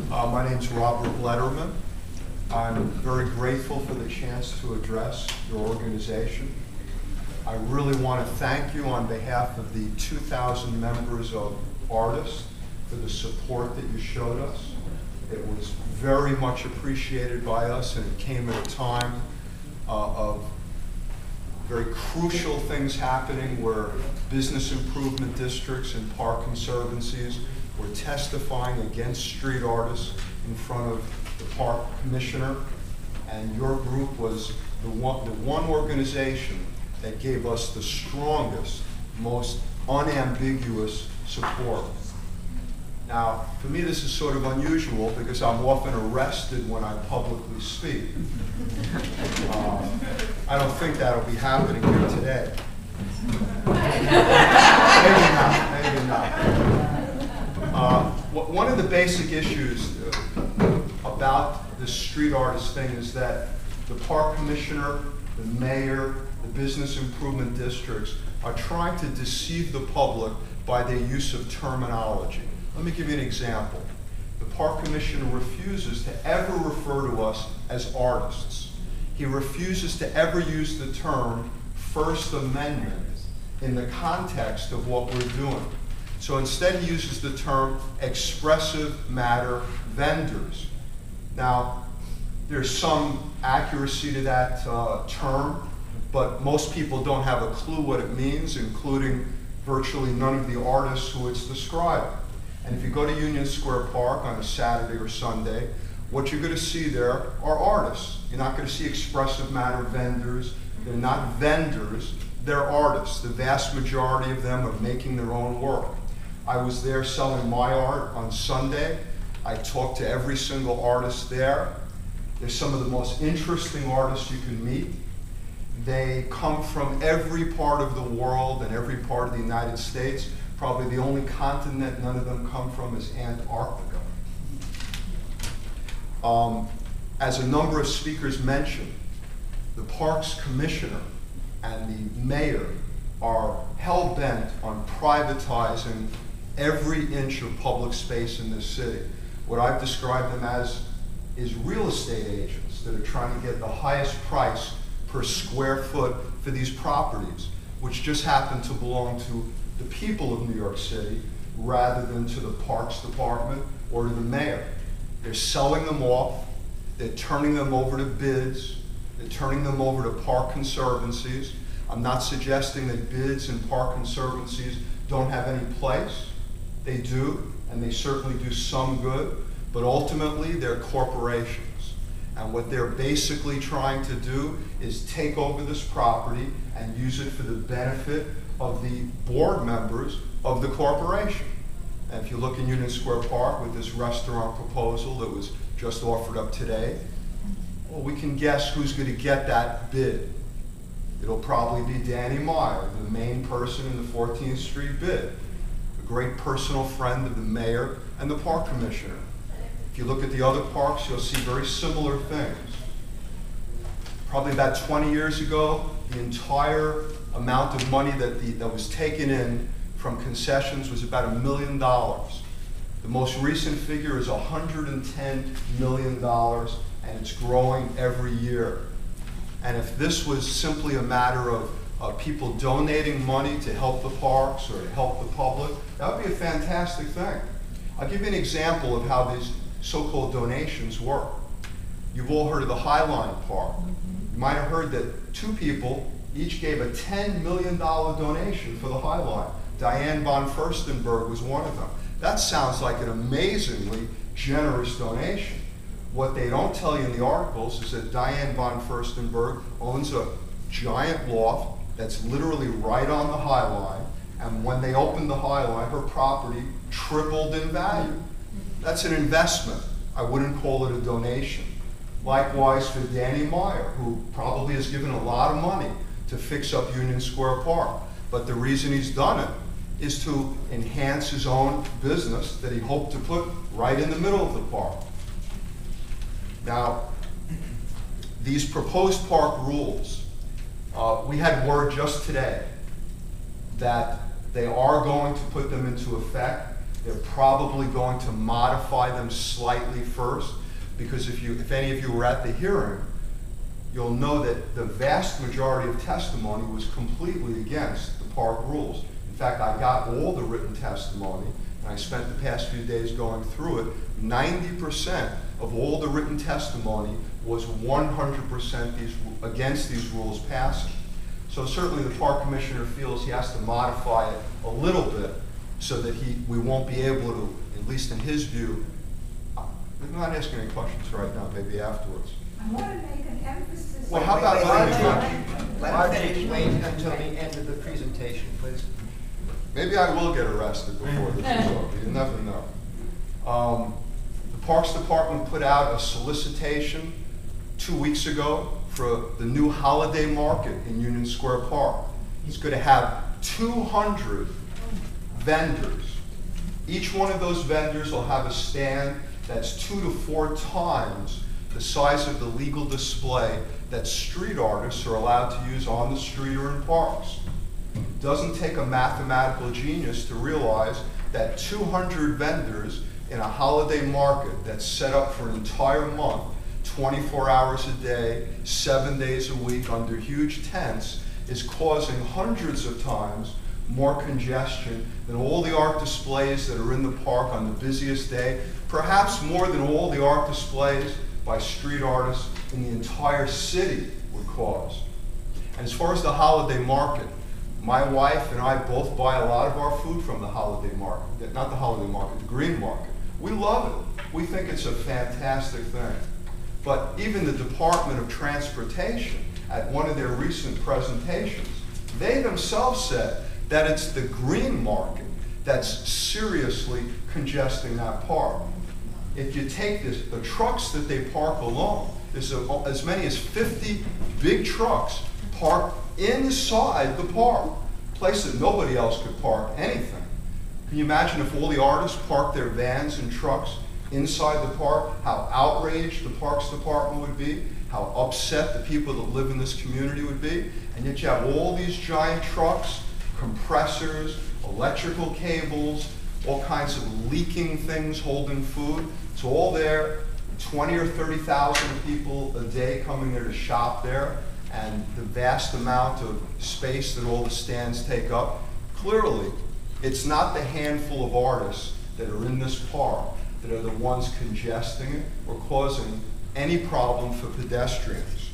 My name's Robert Lederman. I'm very grateful for the chance to address your organization. I really want to thank you on behalf of the 2,000 members of Artists for the support that you showed us. It was very much appreciated by us, and it came at a time of very crucial things happening where business improvement districts and park conservancies were testifying against street artists in front of the park commissioner, and your group was the one organization that gave us the strongest, most unambiguous support. Now, for me, this is sort of unusual because I'm often arrested when I publicly speak. I don't think that'll be happening here today. Maybe not. One of the basic issues about the street artist thing is that the park commissioner, the mayor, the business improvement districts are trying to deceive the public by their use of terminology. Let me give you an example. The park commissioner refuses to ever refer to us as artists. He refuses to ever use the term First Amendment in the context of what we're doing. So instead he uses the term expressive matter vendors. Now, there's some accuracy to that term, but most people don't have a clue what it means, including virtually none of the artists who it's describing. And if you go to Union Square Park on a Saturday or Sunday, what you're going to see there are artists. You're not going to see expressive matter vendors. They're not vendors, they're artists. The vast majority of them are making their own work. I was there selling my art on Sunday. I talked to every single artist there. They're some of the most interesting artists you can meet. They come from every part of the world and every part of the United States. Probably the only continent none of them come from is Antarctica. As a number of speakers mentioned, the parks commissioner and the mayor are hell-bent on privatizing every inch of public space in this city. What I've described them as is real estate agents that are trying to get the highest price per square foot for these properties, which just happen to belong to the people of New York City rather than to the Parks Department or to the mayor. They're selling them off, they're turning them over to bids, they're turning them over to park conservancies. I'm not suggesting that bids and park conservancies don't have any place. They do, and they certainly do some good, but ultimately they're corporations. And what they're basically trying to do is take over this property and use it for the benefit of the board members of the corporation. And if you look in Union Square Park with this restaurant proposal that was just offered up today, well, we can guess who's going to get that bid. It'll probably be Danny Meyer, the main person in the 14th Street bid, a great personal friend of the mayor and the park commissioner. If you look at the other parks, you'll see very similar things. Probably about 20 years ago, the entire amount of money that was taken in from concessions was about $1 million. The most recent figure is $110 million, and it's growing every year. And if this was simply a matter of people donating money to help the parks or to help the public, that would be a fantastic thing. I'll give you an example of how these so-called donations work. You've all heard of the Highline Park. You might have heard that two people each gave a $10 million donation for the Highline. Diane von Furstenberg was one of them. That sounds like an amazingly generous donation. What they don't tell you in the articles is that Diane von Furstenberg owns a giant loft that's literally right on the High Line, and when they opened the High Line, her property tripled in value. That's an investment. I wouldn't call it a donation. Likewise for Danny Meyer, who probably has given a lot of money to fix up Union Square Park, but the reason he's done it is to enhance his own business that he hoped to put right in the middle of the park. Now, these proposed park rules, we had word just today that they are going to put them into effect. They're probably going to modify them slightly first, because if any of you were at the hearing, you'll know that the vast majority of testimony was completely against the park rules. In fact, I got all the written testimony, and I spent the past few days going through it. 90% of all the written testimony was 100% against these rules passing. So certainly the park commissioner feels he has to modify it a little bit so that we won't be able to, at least in his view, I'm not asking any questions right now, maybe afterwards. I want to make an emphasis. Well, how about Let him wait until the end of the presentation, please. Maybe I will get arrested before this is over. You never know. The Parks Department put out a solicitation 2 weeks ago for the new holiday market in Union Square Park. It's going to have 200 vendors. Each one of those vendors will have a stand that's 2 to 4 times the size of the legal display that street artists are allowed to use on the street or in parks. It doesn't take a mathematical genius to realize that 200 vendors in a holiday market that's set up for an entire month, 24 hours a day, 7 days a week under huge tents, is causing hundreds of times more congestion than all the art displays that are in the park on the busiest day, perhaps more than all the art displays by street artists in the entire city would cause. And as far as the holiday market, my wife and I both buy a lot of our food from the holiday market. Not the holiday market, the green market. We love it. We think it's a fantastic thing. But even the Department of Transportation, at one of their recent presentations, they themselves said that it's the green market that's seriously congesting that park. If you take the trucks that they park alone, there's as many as 50 big trucks parked inside the park, a place that nobody else could park anything. Can you imagine if all the artists parked their vans and trucks inside the park, how outraged the Parks Department would be, how upset the people that live in this community would be, and yet you have all these giant trucks, compressors, electrical cables, all kinds of leaking things holding food. It's all there, 20 or 30,000 people a day coming there to shop there, and the vast amount of space that all the stands take up. Clearly, it's not the handful of artists that are in this park that are the ones congesting it or causing any problem for pedestrians.